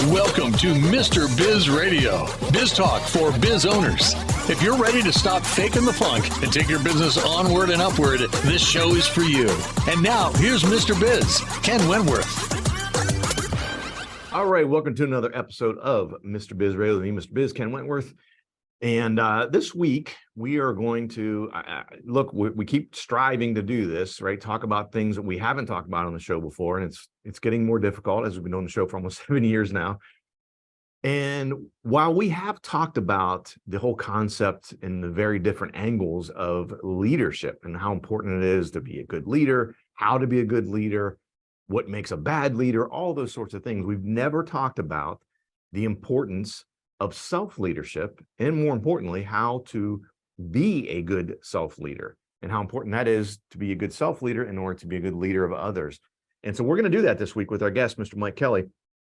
Welcome to Mr. Biz Radio, biz talk for biz owners. If you're ready to stop faking the funk and take your business onward and upward, this show is for you. And now, here's Mr. Biz, Ken Wentworth. All right, welcome to another episode of Mr. Biz Radio. Me, Mr. Biz, Ken Wentworth. And this week, we are going to, we keep striving to do this, right? Talk about things that we haven't talked about on the show before. And it's getting more difficult as we've been doing the show for almost 7 years now. And while we have talked about the whole concept in the very different angles of leadership and how important it is to be a good leader, how to be a good leader, what makes a bad leader, all those sorts of things, we've never talked about the importance of self-leadership, and more importantly, how to be a good self-leader and how important that is to be a good self-leader in order to be a good leader of others. And so we're going to do that this week with our guest, Mr. Mike Kelly.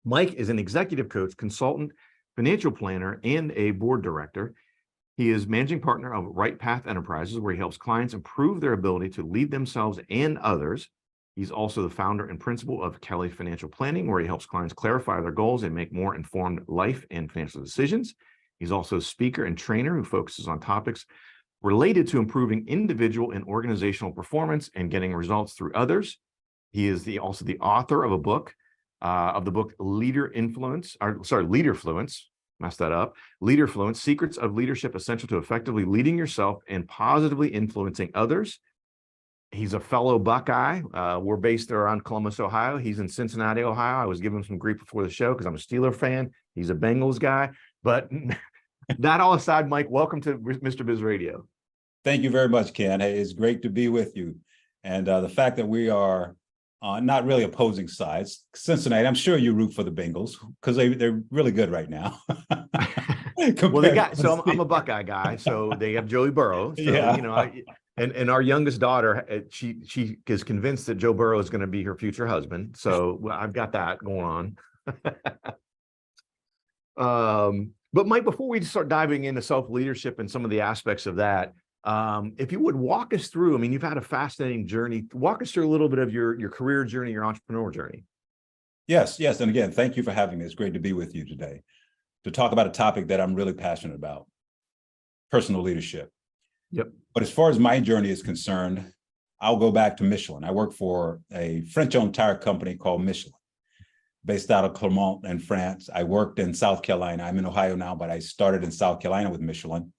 Mike is an executive coach, consultant, financial planner, and a board director. He is managing partner of Right Path Enterprises, where he helps clients improve their ability to lead themselves and others. He's also the founder and principal of Kelly Financial Planning, where he helps clients clarify their goals and make more informed life and financial decisions. He's also a speaker and trainer who focuses on topics related to improving individual and organizational performance and getting results through others. He is also the author of the book Leaderfluence, messed that up. Leaderfluence, Secrets of Leadership Essential to Effectively Leading Yourself and Positively Influencing Others. He's a fellow Buckeye. We're based around Columbus, Ohio. He's in Cincinnati, Ohio. I was giving him some grief before the show because I'm a Steeler fan. He's a Bengals guy. But that all aside, Mike, welcome to Mr. Biz Radio. Thank you very much, Ken. Hey, it's great to be with you. And the fact that we are not really opposing sides. Cincinnati, I'm sure you root for the Bengals because they're really good right now. Well, I'm a Buckeye guy, so they have Joey Burrow. So, yeah. And our youngest daughter, she is convinced that Joe Burrow is going to be her future husband. So I've got that going on. But Mike, before we start diving into self-leadership and some of the aspects of that, if you would walk us through, I mean, you've had a fascinating journey. Walk us through a little bit of your career journey, your entrepreneurial journey. Yes. And again, thank you for having me. It's great to be with you today to talk about a topic that I'm really passionate about, personal leadership. Yep. But as far as my journey is concerned, I'll go back to Michelin. I work for a French-owned tire company called Michelin, based out of Clermont in France. I worked in South Carolina. I'm in Ohio now, but I started in South Carolina with Michelin.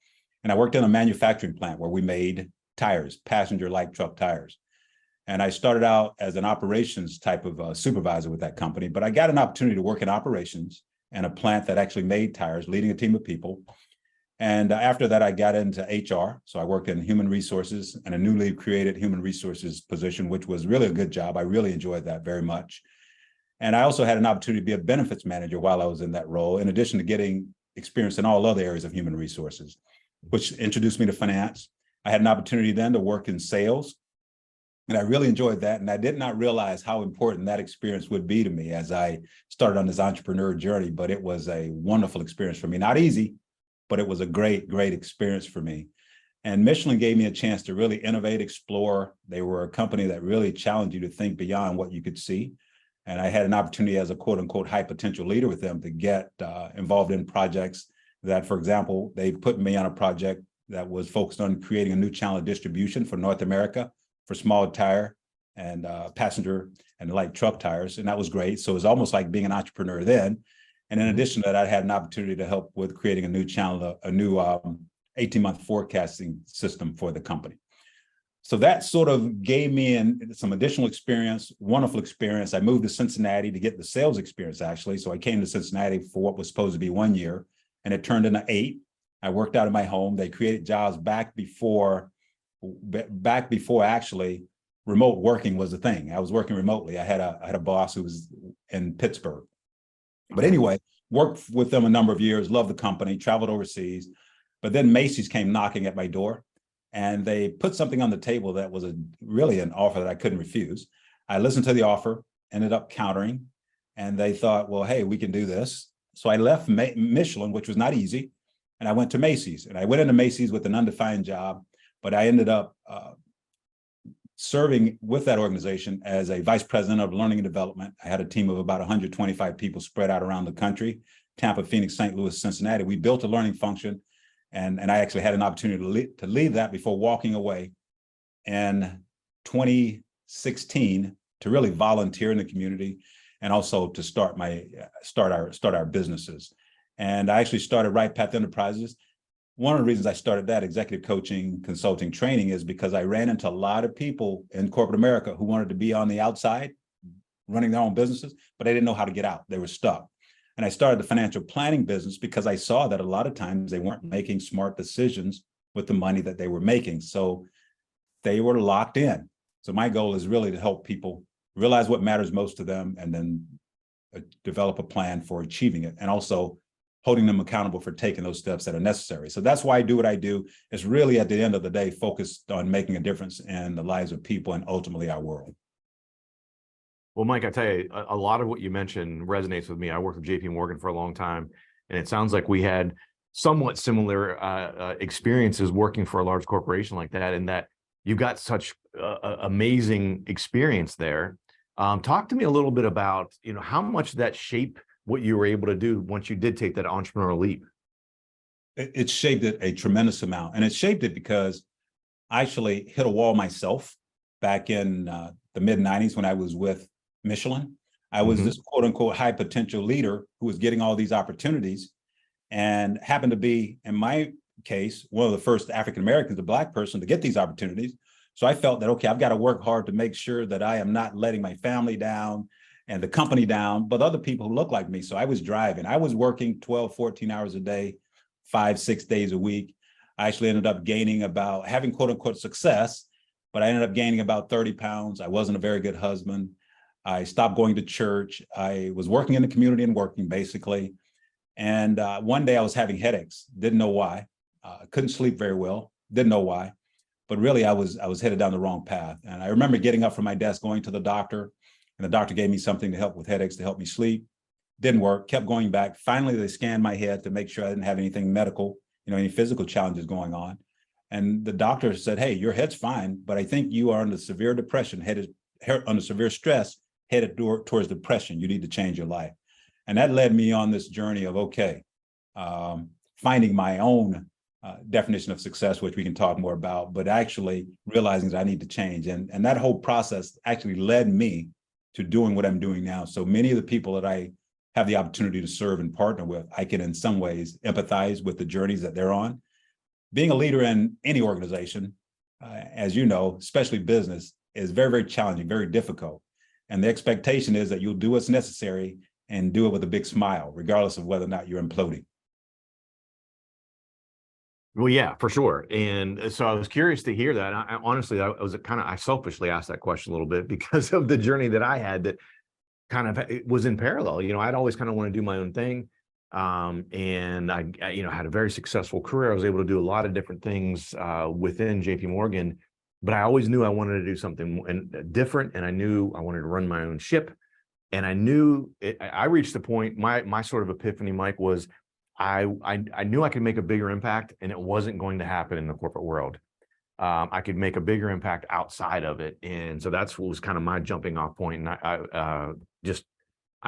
And I worked in a manufacturing plant where we made tires, passenger light truck tires. And I started out as an operations type of supervisor with that company, but I got an opportunity to work in operations in a plant that actually made tires, leading a team of people. And after that, I got into HR. So I worked in human resources and a newly created human resources position, which was really a good job. I really enjoyed that very much. And I also had an opportunity to be a benefits manager while I was in that role, in addition to getting experience in all other areas of human resources, which introduced me to finance. I had an opportunity then to work in sales, and I really enjoyed that. And I did not realize how important that experience would be to me as I started on this entrepreneur journey, but it was a wonderful experience for me. Not easy, but it was a great experience for me. And Michelin gave me a chance to really innovate, explore. They were a company that really challenged you to think beyond what you could see. And I had an opportunity as a quote unquote high potential leader with them to get involved in projects that, for example, they put me on a project that was focused on creating a new channel of distribution for North America for small tire and passenger and light truck tires. And that was great. So it was almost like being an entrepreneur then. And in addition to that, I had an opportunity to help with creating a new channel, a new 18-month forecasting system for the company. So that sort of gave me some additional experience, wonderful experience. I moved to Cincinnati to get the sales experience, actually. So I came to Cincinnati for what was supposed to be 1 year, and it turned into 8. I worked out of my home. They created jobs back before actually remote working was a thing. I was working remotely. I had a boss who was in Pittsburgh. But anyway, worked with them a number of years, loved the company, traveled overseas. But then Macy's came knocking at my door, and they put something on the table that was really an offer that I couldn't refuse. I listened to the offer, ended up countering, and they thought, well, hey, we can do this. So I left Michelin, which was not easy, and I went to Macy's. And I went into Macy's with an undefined job, but I ended up serving with that organization as a vice president of learning and development. I had a team of about 125 people spread out around the country, Tampa, Phoenix, St. Louis, Cincinnati. We built a learning function, and I actually had an opportunity to lead that before walking away in 2016 to really volunteer in the community and also to start our businesses. And I actually started Right Path Enterprises. One of the reasons I started that executive coaching, consulting, training is because I ran into a lot of people in corporate America who wanted to be on the outside, running their own businesses, but they didn't know how to get out. They were stuck. And I started the financial planning business because I saw that a lot of times they weren't making smart decisions with the money that they were making. So they were locked in. So my goal is really to help people realize what matters most to them and then develop a plan for achieving it, and also holding them accountable for taking those steps that are necessary. So that's why I do what I do. It's really, at the end of the day, focused on making a difference in the lives of people and ultimately our world. Well, Mike, I tell you, a lot of what you mentioned resonates with me. I worked with JP Morgan for a long time, and it sounds like we had somewhat similar experiences working for a large corporation like that, and that you got such amazing experience there. Talk to me a little bit about, how much that shaped what you were able to do once you did take that entrepreneurial leap. It shaped it a tremendous amount, and it shaped it because I actually hit a wall myself back in the mid-90s when I was with Michelin. I was this quote unquote high potential leader who was getting all these opportunities, and happened to be, in my case, one of the first African Americans, a Black person, to get these opportunities. So I felt that, okay, I've got to work hard to make sure that I am not letting my family down and the company down, but other people who look like me. So I was driving. I was working 12, 14 hours a day, 5, 6 days a week. I actually ended up having quote unquote success, but I ended up gaining about 30 pounds. I wasn't a very good husband. I stopped going to church. I was working in the community and working basically. And one day I was having headaches, didn't know why. Couldn't sleep very well, didn't know why. But really I was headed down the wrong path. And I remember getting up from my desk, going to the doctor, and the doctor gave me something to help with headaches, to help me sleep. Didn't work, kept going back. Finally, they scanned my head to make sure I didn't have anything medical, any physical challenges going on. And the doctor said, hey, your head's fine, but I think you are under severe depression, under severe stress, headed towards depression. You need to change your life. And that led me on this journey of, finding my own definition of success, which we can talk more about, but actually realizing that I need to change. And that whole process actually led me to doing what I'm doing now. So many of the people that I have the opportunity to serve and partner with, I can in some ways empathize with the journeys that they're on. Being a leader in any organization, as you know, especially business, is very, very challenging, very difficult. And the expectation is that you'll do what's necessary and do it with a big smile, regardless of whether or not you're imploding. Well, yeah, for sure. And so I was curious to hear that. I selfishly asked that question a little bit because of the journey that I had that kind of was in parallel. I'd always kind of want to do my own thing. And I had a very successful career. I was able to do a lot of different things within JP Morgan, but I always knew I wanted to do something different. And I knew I wanted to run my own ship. And I knew I reached the point, my sort of epiphany, Mike, was I knew I could make a bigger impact, and it wasn't going to happen in the corporate world. I could make a bigger impact outside of it. And so that's what was kind of my jumping off point. And I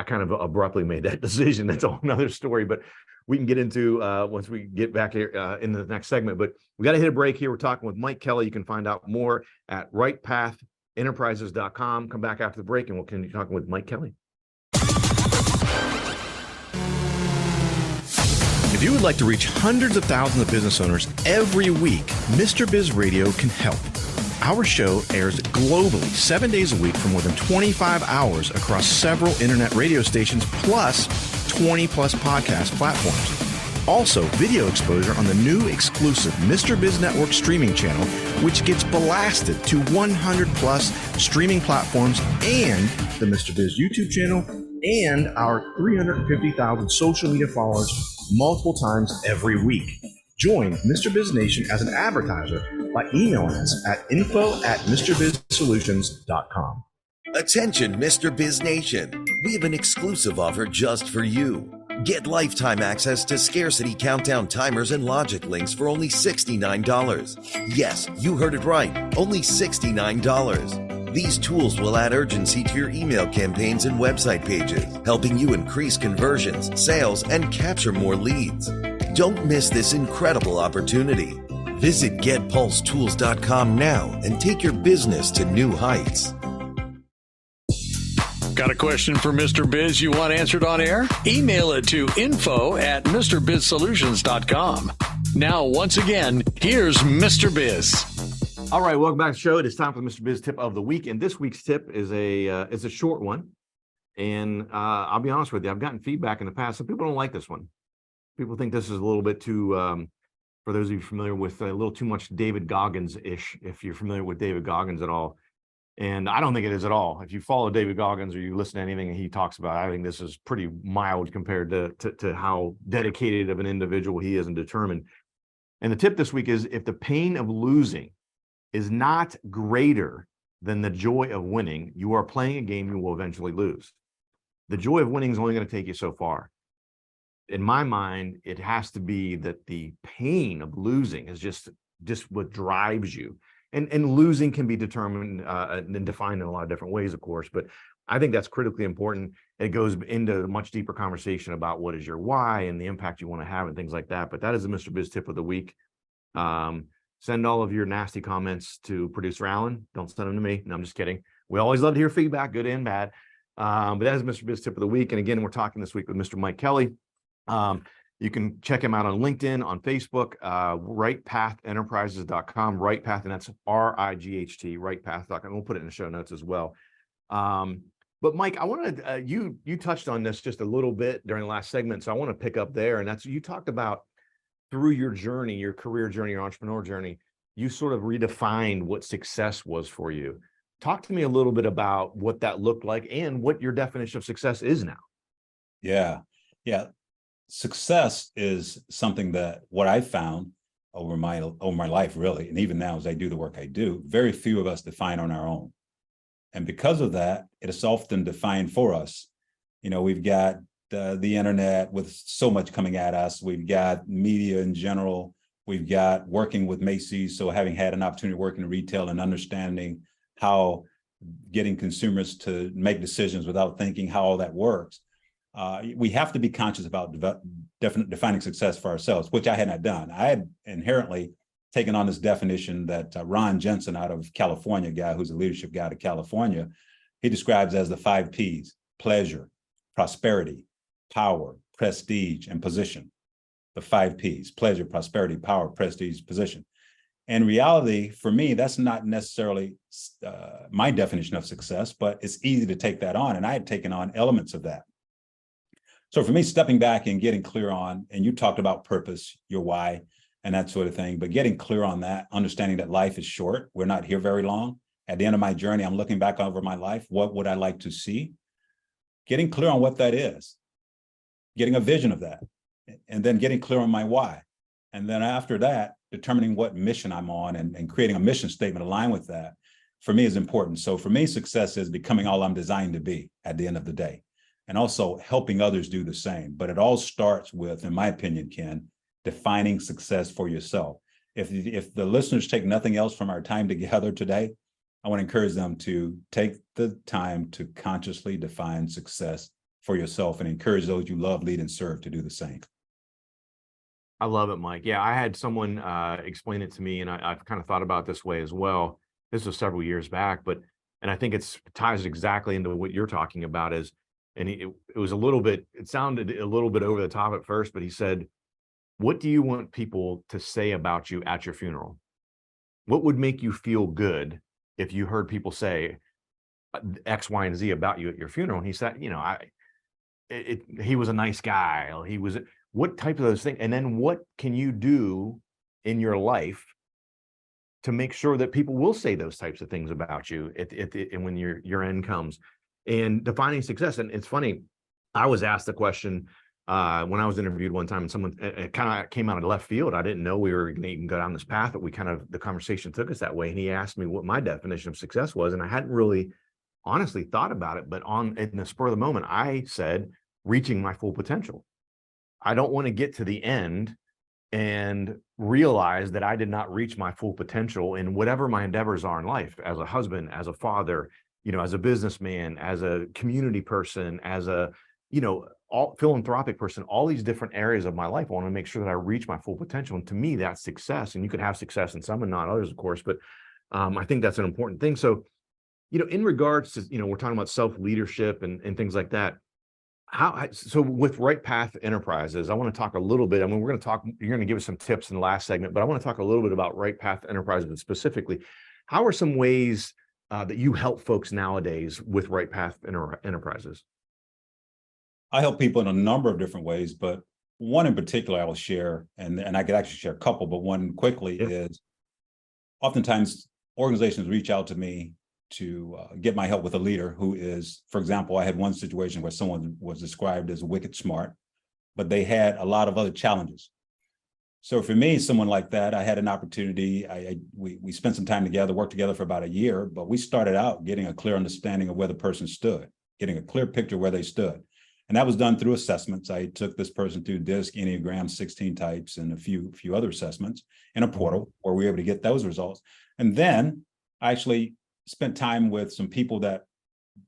kind of abruptly made that decision. That's a whole nother story, but we can get into once we get back here in the next segment. But we got to hit a break here. We're talking with Mike Kelly. You can find out more at rightpathenterprises.com. Come back after the break and we'll continue talking with Mike Kelly. If you would like to reach hundreds of thousands of business owners every week, Mr. Biz Radio can help. Our show airs globally 7 days a week for more than 25 hours across several internet radio stations, plus 20 plus podcast platforms. Also, video exposure on the new exclusive Mr. Biz Network streaming channel, which gets blasted to 100 plus streaming platforms, and the Mr. Biz YouTube channel, and our 350,000 social media followers multiple times every week. Join Mr. Biz Nation as an advertiser by emailing us at info@MrBizSolutions.com. Attention, Mr. Biz Nation. We have an exclusive offer just for you. Get lifetime access to scarcity countdown timers and logic links for only $69. Yes, you heard it right, only $69. These tools will add urgency to your email campaigns and website pages, helping you increase conversions, sales, and capture more leads. Don't miss this incredible opportunity. Visit GetPulseTools.com now and take your business to new heights. Got a question for Mr. Biz you want answered on air? Email it to info@MrBizSolutions.com. Now, once again, here's Mr. Biz. All right, welcome back to the show. It is time for the Mr. Biz tip of the week, and this week's tip is a short one. And I'll be honest with you, I've gotten feedback in the past. Some people don't like this one. People think this is a little bit too, for those of you familiar with, a little too much David Goggins-ish, if you're familiar with David Goggins at all. And I don't think it is at all. If you follow David Goggins or you listen to anything he talks about, I think this is pretty mild compared to how dedicated of an individual he is and determined. And the tip this week is, if the pain of losing is not greater than the joy of winning, you are playing a game you will eventually lose. The joy of winning is only going to take you so far. In my mind, it has to be that the pain of losing is just what drives you. And losing can be determined and defined in a lot of different ways, of course, but I think that's critically important. It goes into a much deeper conversation about what is your why and the impact you want to have and things like that. But that is the Mr. Biz tip of the week. Send all of your nasty comments to producer Alan. Don't send them to me. No, I'm just kidding. We always love to hear feedback, good and bad. But that is Mr. Biz tip of the week. And again, we're talking this week with Mr. Mike Kelly. You can check him out on LinkedIn, on Facebook, rightpathenterprises.com, Rightpath, and that's RIGHT, rightpath.com. We'll put it in the show notes as well. But Mike, I wanted, you touched on this just a little bit during the last segment, so I want to pick up there. And that's, you talked about through your journey, your career journey, your entrepreneur journey, you sort of redefined what success was for you. Talk to me a little bit about what that looked like and what your definition of success is now. Yeah. Success is something that what I found over my life, really, and even now as I do the work I do, very few of us define on our own. And because of that, it is often defined for us. You know, we've got the internet with so much coming at us. We've got media in general. We've got working with Macy's. So having had an opportunity to work in retail and understanding how getting consumers to make decisions without thinking how all that works. We have to be conscious about defining success for ourselves, which I had not done. I had inherently taken on this definition that Ron Jensen out of California, guy who's a leadership guy out of California, he describes as the 5 Ps: pleasure, prosperity, power, prestige, and position. The 5 Ps: pleasure, prosperity, power, prestige, position. In reality, for me, that's not necessarily my definition of success, but it's easy to take that on. And I had taken on elements of that. So for me, stepping back and getting clear on, and you talked about purpose, your why, and that sort of thing, but getting clear on that, understanding that life is short. We're not here very long. At the end of my journey, I'm looking back over my life. What would I like to see? Getting clear on what that is, getting a vision of that, and then getting clear on my why. And then after that, determining what mission I'm on and creating a mission statement aligned with that, for me, is important. So for me, success is becoming all I'm designed to be at the end of the day, and also helping others do the same. But it all starts with, in my opinion, Ken, defining success for yourself. If the listeners take nothing else from our time together today, I want to encourage them to take the time to consciously define success for yourself and encourage those you love, lead, and serve to do the same. I love it, Mike. Yeah, I had someone explain it to me, and I've kind of thought about it this way as well. This was several years back, and I think it ties exactly into what you're talking about is, and it was a little bit, it sounded a little bit over the top at first, but he said, what do you want people to say about you at your funeral? What would make you feel good if you heard people say X, Y, and Z about you at your funeral? And he said, you know, he was a nice guy. He was, what type of those things? And then what can you do in your life to make sure that people will say those types of things about you and when your end comes? And defining success. And it's funny, I was asked the question when I was interviewed one time, and someone kind of came out of left field. I didn't know we were going to even go down this path, but the conversation took us that way. And he asked me what my definition of success was. And I hadn't really honestly thought about it, but in the spur of the moment, I said, reaching my full potential. I don't want to get to the end and realize that I did not reach my full potential in whatever my endeavors are in life, as a husband, as a father, as a businessman, as a community person, as a, all philanthropic person, all these different areas of my life. I want to make sure that I reach my full potential. And to me, that's success. And you could have success in some and not others, of course, but I think that's an important thing. So, in regards to, we're talking about self-leadership and things like that. So with Right Path Enterprises, I want to talk a little bit. I mean, you're going to give us some tips in the last segment, but I want to talk a little bit about Right Path Enterprises specifically. How are some ways that you help folks nowadays with Right Path Enterprises? I help people in a number of different ways, but one in particular I will share, and I could actually share a couple, but one quickly is oftentimes organizations reach out to me to get my help with a leader who is, for example, I had one situation where someone was described as wicked smart, but they had a lot of other challenges. So for me, someone like that, I had an opportunity. We spent some time together, worked together for about a year, but we started out getting a clear understanding of where the person stood, getting a clear picture of where they stood. And that was done through assessments. I took this person through DISC, Enneagram, 16 types, and a few other assessments in a portal where we were able to get those results. And then I actually spent time with some people that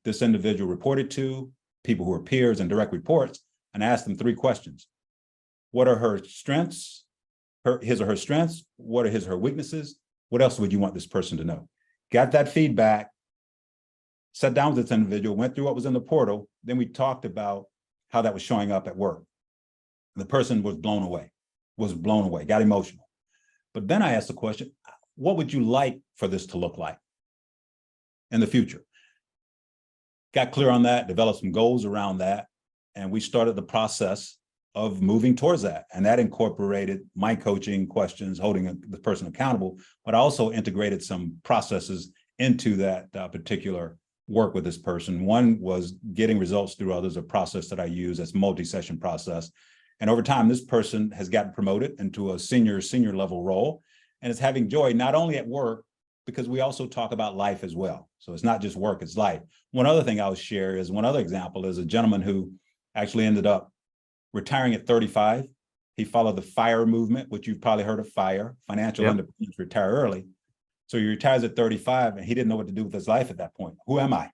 this individual reported to, people who are peers and direct reports, and asked them 3 questions. What are her strengths, his or her strengths? What are his or her weaknesses? What else would you want this person to know? Got that feedback, sat down with this individual, went through what was in the portal, then we talked about how that was showing up at work. The person was blown away, got emotional. But then I asked the question, what would you like for this to look like in the future? Got clear on that, developed some goals around that, and we started the process of moving towards that. And that incorporated my coaching questions, holding the person accountable, but also integrated some processes into that particular work with this person. One was getting results through others, a process that I use as multi-session process. And over time, this person has gotten promoted into a senior level role and is having joy, not only at work, because we also talk about life as well. So it's not just work, it's life. One other thing I'll share is one other example is a gentleman who actually ended up retiring at 35. He followed the FIRE movement, which you've probably heard of, FIRE, financial independence, retire early. So he retires at 35 and he didn't know what to do with his life at that point. Who am I?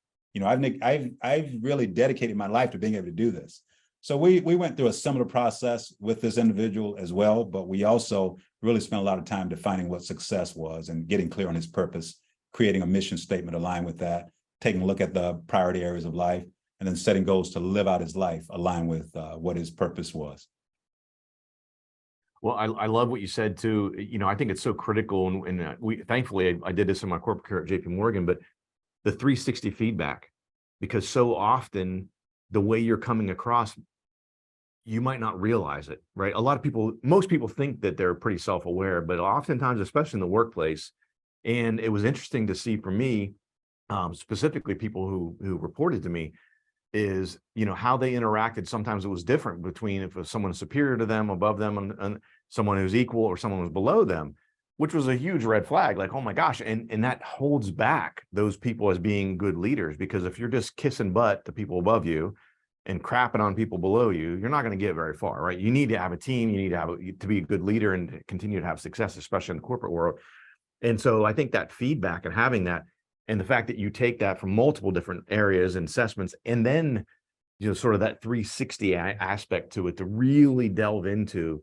I've really dedicated my life to being able to do this. So we went through a similar process with this individual as well, but we also really spent a lot of time defining what success was and getting clear on his purpose, creating a mission statement aligned with that, taking a look at the priority areas of life, and then setting goals to live out his life aligned with what his purpose was. Well, I love what you said too. I think it's so critical, and thankfully I did this in my corporate career at JP Morgan, but the 360 feedback, because so often the way you're coming across, you might not realize it, right? Most people think that they're pretty self-aware, but oftentimes, especially in the workplace, and it was interesting to see for me, specifically people who reported to me, is how they interacted. Sometimes it was different between if it was someone superior to them, above them, and someone who's equal, or someone who's below them, which was a huge red flag. Like, oh my gosh, and that holds back those people as being good leaders, because if you're just kissing butt to people above you and crapping on people below you, you're not going to get very far, right? You need to have a team. You need to be a good leader and continue to have success, especially in the corporate world. And so I think that feedback and having that, and the fact that you take that from multiple different areas and assessments, and then, sort of that 360 aspect to it, to really delve into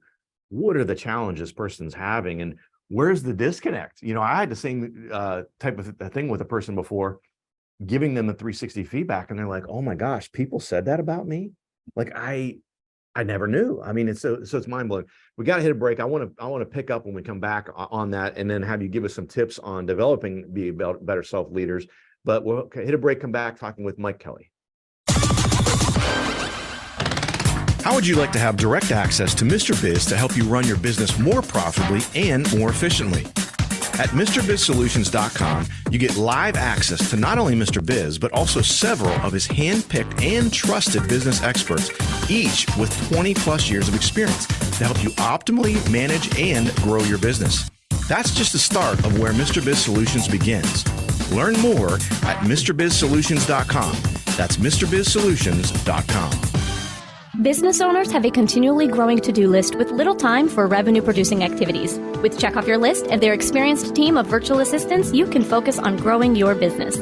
what are the challenges person's having and where's the disconnect? I had the same type of thing with a person before, giving them the 360 feedback, and they're like, oh my gosh, people said that about me? Like, I never knew. I mean, it's mind blowing. We got to hit a break. I want to pick up when we come back on that, and then have you give us some tips on developing better self leaders. But we'll hit a break, come back talking with Mike Kelly. How would you like to have direct access to Mr. Biz to help you run your business more profitably and more efficiently? At MrBizSolutions.com, you get live access to not only Mr. Biz, but also several of his hand-picked and trusted business experts, each with 20 plus years of experience to help you optimally manage and grow your business. That's just the start of where Mr. Biz Solutions begins. Learn more at MrBizSolutions.com. That's MrBizSolutions.com. Business owners have a continually growing to-do list with little time for revenue-producing activities. With Check Off Your List and their experienced team of virtual assistants, you can focus on growing your business.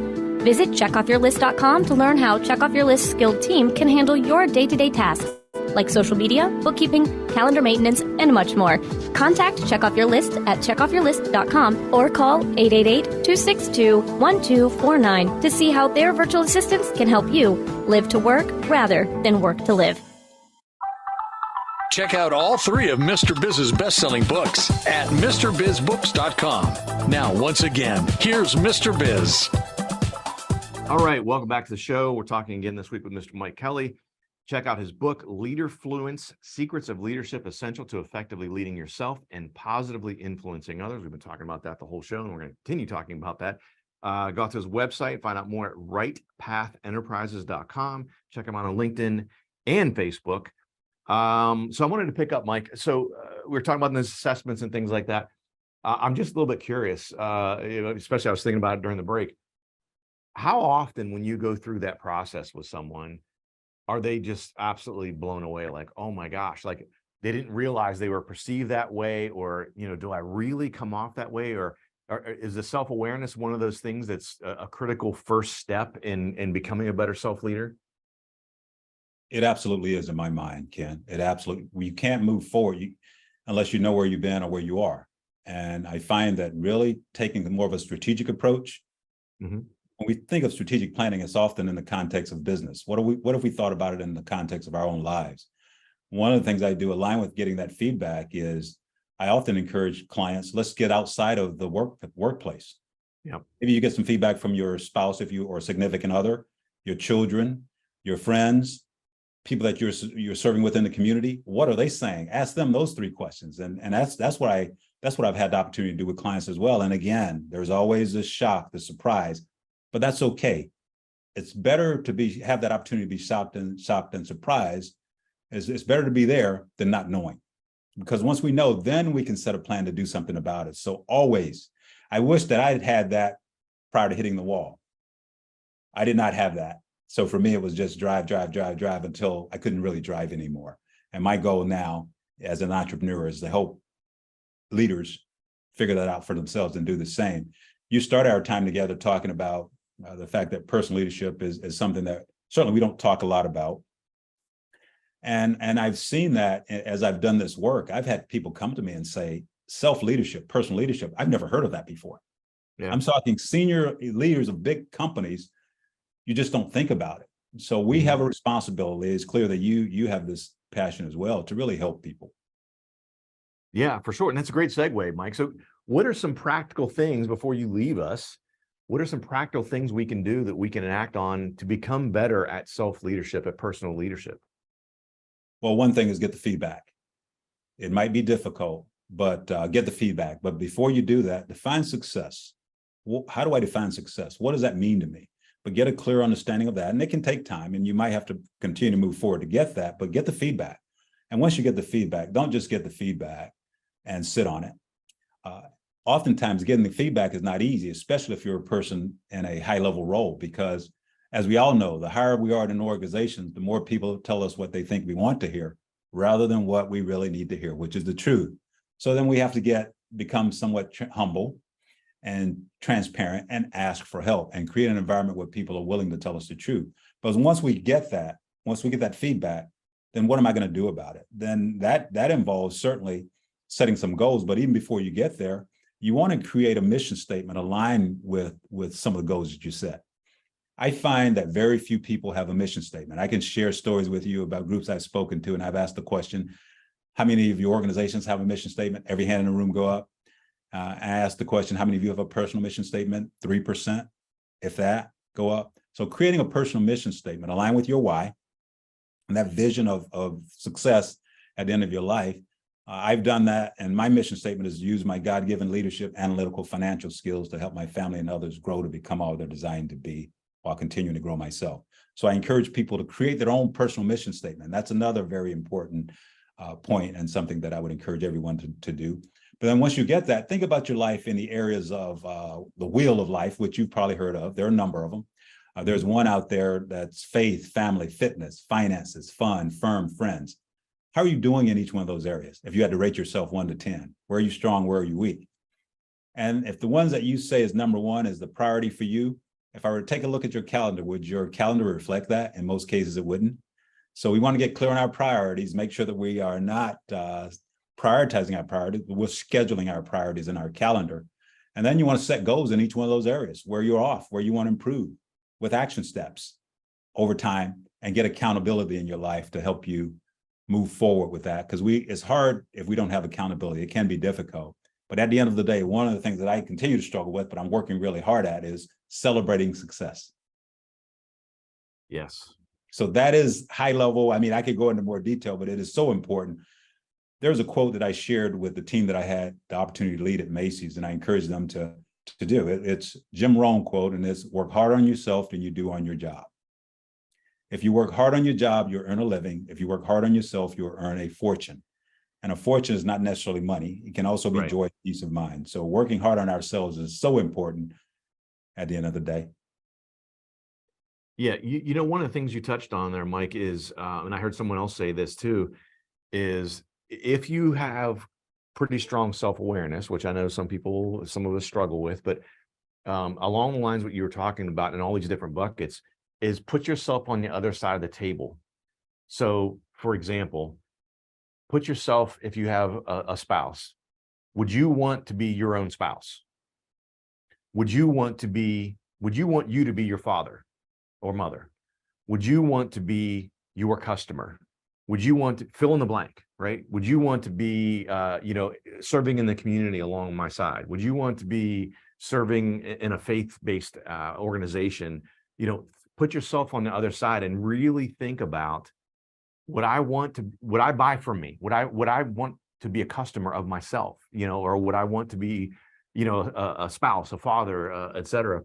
Visit checkoffyourlist.com to learn how Check Off Your List's skilled team can handle your day-to-day tasks, like social media, bookkeeping, calendar maintenance, and much more. Contact Check Off Your List at checkoffyourlist.com or call 888-262-1249 to see how their virtual assistants can help you live to work rather than work to live. Check out all three of Mr. Biz's best-selling books at MrBizBooks.com. Now, once again, here's Mr. Biz. All right, welcome back to the show. We're talking again this week with Mr. Mike Kelly. Check out his book, Leaderfluence, Secrets of Leadership Essential to Effectively Leading Yourself and Positively Influencing Others. We've been talking about that the whole show, and we're going to continue talking about that. Go to his website, find out more at rightpathenterprises.com. Check him out on LinkedIn and Facebook. So I wanted to pick up, Mike. So we were talking about these assessments and things like that. I'm just a little bit curious, especially I was thinking about it during the break. How often when you go through that process with someone, are they just absolutely blown away? Like, oh my gosh, like they didn't realize they were perceived that way, or, do I really come off that way? Or is the self-awareness one of those things that's a critical first step in becoming a better self-leader? It absolutely is in my mind, Ken. You can't move forward unless you know where you've been or where you are. And I find that really taking more of a strategic approach, when we think of strategic planning, it's often in the context of business. What if we thought about it in the context of our own lives? One of the things I do align with getting that feedback is I often encourage clients, let's get outside of the workplace. Yeah. Maybe you get some feedback from your spouse, or significant other, your children, your friends, people that you're serving within the community. What are they saying? Ask them those three questions. And that's what I've had the opportunity to do with clients as well. And again, there's always the shock, the surprise, but that's okay. It's better to have that opportunity to be shocked and surprised. It's better to be there than not knowing. Because once we know, then we can set a plan to do something about it. So always, I wish that I had had that prior to hitting the wall. I did not have that. So for me, it was just drive until I couldn't really drive anymore. And my goal now as an entrepreneur is to help leaders figure that out for themselves and do the same. You started our time together talking about the fact that personal leadership is something that certainly we don't talk a lot about. And I've seen that as I've done this work. I've had people come to me and say, self-leadership, personal leadership, I've never heard of that before. Yeah. I'm talking senior leaders of big companies. You just don't think about it. So we have a responsibility. It's clear that you have this passion as well to really help people. Yeah, for sure. And that's a great segue, Mike. So what are some practical things before you leave us? What are some practical things we can do that we can act on to become better at self-leadership, at personal leadership? Well, one thing is get the feedback. It might be difficult, but get the feedback. But before you do that, define success. Well, how do I define success? What does that mean to me? But get a clear understanding of that. And it can take time, and you might have to continue to move forward to get that, but get the feedback. And once you get the feedback, don't just get the feedback and sit on it. Oftentimes getting the feedback is not easy, especially if you're a person in a high-level role, because as we all know, the higher we are in organizations, the more people tell us what they think we want to hear rather than what we really need to hear, which is the truth. So then we have to become somewhat humble and transparent and ask for help and create an environment where people are willing to tell us the truth. But once we get that feedback, then what am I going to do about it? Then that involves certainly setting some goals. But even before you get there, you want to create a mission statement aligned with some of the goals that you set. I find that very few people have a mission statement. I can share stories with you about groups I've spoken to, and I've asked the question, how many of your organizations have a mission statement? Every hand in the room go up. I asked the question, how many of you have a personal mission statement? 3%, if that, go up. So creating a personal mission statement aligned with your why and that vision of success at the end of your life. I've done that, and my mission statement is to use my God-given leadership, analytical, financial skills to help my family and others grow to become all they're designed to be while continuing to grow myself. So I encourage people to create their own personal mission statement. That's another very important point, and something that I would encourage everyone to do. But then once you get that, think about your life in the areas of the wheel of life, which you've probably heard of. There are a number of them. There's one out there that's faith, family, fitness, finances, fun, firm, friends. How are you doing in each one of those areas? If you had to rate yourself 1 to 10, where are you strong? Where are you weak? And if the ones that you say is number one is the priority for you, if I were to take a look at your calendar, would your calendar reflect that? In most cases, it wouldn't. So we want to get clear on our priorities, make sure that we are not prioritizing our priorities, but we're scheduling our priorities in our calendar. And then you want to set goals in each one of those areas, where you're off, where you want to improve, with action steps over time, and get accountability in your life to help you move forward with that. Because it's hard if we don't have accountability. It can be difficult. But at the end of the day, one of the things that I continue to struggle with, but I'm working really hard at, is celebrating success. Yes. So that is high level. I mean, I could go into more detail, but it is so important. There's a quote that I shared with the team that I had the opportunity to lead at Macy's, and I encourage them to do it. It's Jim Rohn quote, and it's work harder on yourself than you do on your job. If you work hard on your job, you'll earn a living. If you work hard on yourself, you'll earn a fortune. And a fortune is not necessarily money. It can also be joy, peace of mind. So working hard on ourselves is so important at the end of the day. Yeah, you know, one of the things you touched on there, Mike, is, and I heard someone else say this too, is if you have pretty strong self-awareness, which I know some of us struggle with, but along the lines of what you were talking about in all these different buckets, is put yourself on the other side of the table. So, for example, put yourself, if you have a spouse, would you want to be your own spouse? Would you want you to be your father or mother? Would you want to be your customer? Would you want to fill in the blank, right? Would you want to be, serving in the community along my side? Would you want to be serving in a faith-based organization? Put yourself on the other side and really think about would I buy from me? Would I want to be a customer of myself, or would I want to be, a spouse, a father, et cetera?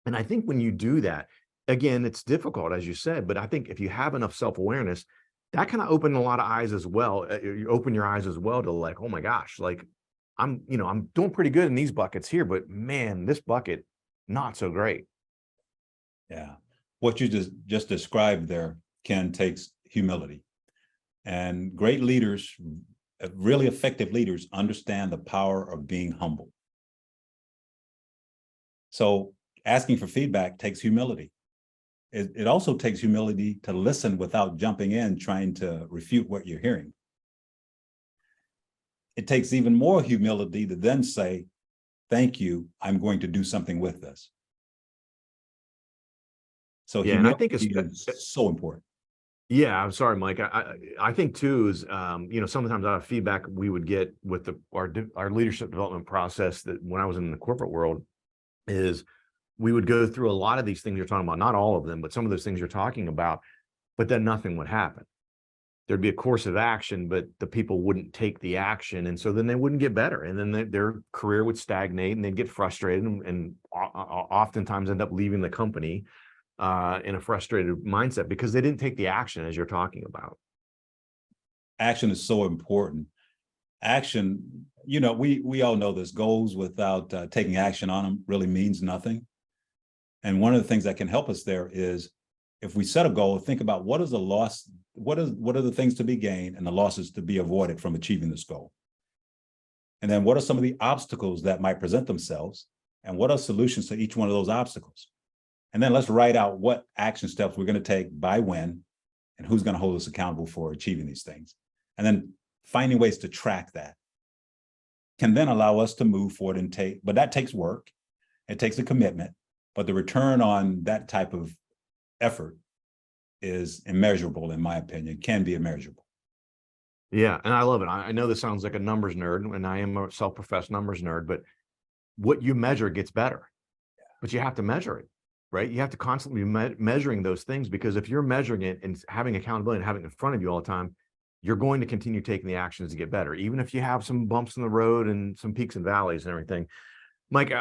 And I think when you do that, again, it's difficult, as you said, but I think if you have enough self-awareness, that kind of open a lot of eyes as well. You open your eyes as well to like, oh my gosh, like I'm doing pretty good in these buckets here, but man, this bucket, not so great. Yeah. What you just described there, Ken, takes humility. And great leaders, really effective leaders, understand the power of being humble. So asking for feedback takes humility. It also takes humility to listen without jumping in, trying to refute what you're hearing. It takes even more humility to then say, thank you, I'm going to do something with this. So yeah, and I think it's so important. Yeah, I'm sorry, Mike. I think too is, sometimes out of feedback we would get with our leadership development process, that when I was in the corporate world, is we would go through a lot of these things you're talking about, not all of them, but some of those things you're talking about, but then nothing would happen. There'd be a course of action, but the people wouldn't take the action. And so then they wouldn't get better. And then their career would stagnate and they'd get frustrated and oftentimes end up leaving the company in a frustrated mindset because they didn't take the action as you're talking about. Action is so important. Action, we all know this, goals without taking action on them really means nothing. And one of the things that can help us there is if we set a goal, think about what is the loss, what are the things to be gained and the losses to be avoided from achieving this goal. And then what are some of the obstacles that might present themselves and what are solutions to each one of those obstacles? And then let's write out what action steps we're going to take by when and who's going to hold us accountable for achieving these things. And then finding ways to track that can then allow us to move forward but that takes work. It takes a commitment, but the return on that type of effort is immeasurable, in my opinion, can be immeasurable. Yeah, and I love it. I know this sounds like a numbers nerd, and I am a self-professed numbers nerd, but what you measure gets better, but you have to measure it, right? You have to constantly be measuring those things, because if you're measuring it and having accountability and having it in front of you all the time, you're going to continue taking the actions to get better, even if you have some bumps in the road and some peaks and valleys and everything. Mike,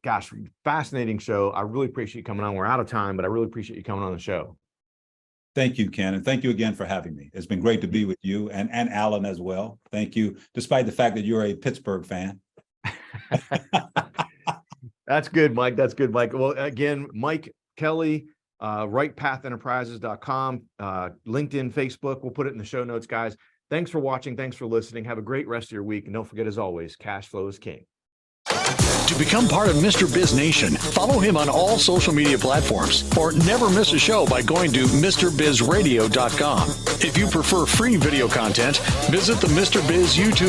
gosh, fascinating show. I really appreciate you coming on. We're out of time, but I really appreciate you coming on the show. Thank you, Ken, and thank you again for having me. It's been great to be with you and Alan as well. Thank you, despite the fact that you're a Pittsburgh fan. That's good, Mike. That's good, Mike. Well, again, Mike Kelly, rightpathenterprises.com, LinkedIn, Facebook. We'll put it in the show notes, guys. Thanks for watching. Thanks for listening. Have a great rest of your week. And don't forget, as always, cash flow is king. To become part of Mr. Biz Nation, follow him on all social media platforms or never miss a show by going to MrBizRadio.com. If you prefer free video content, visit the Mr. Biz YouTube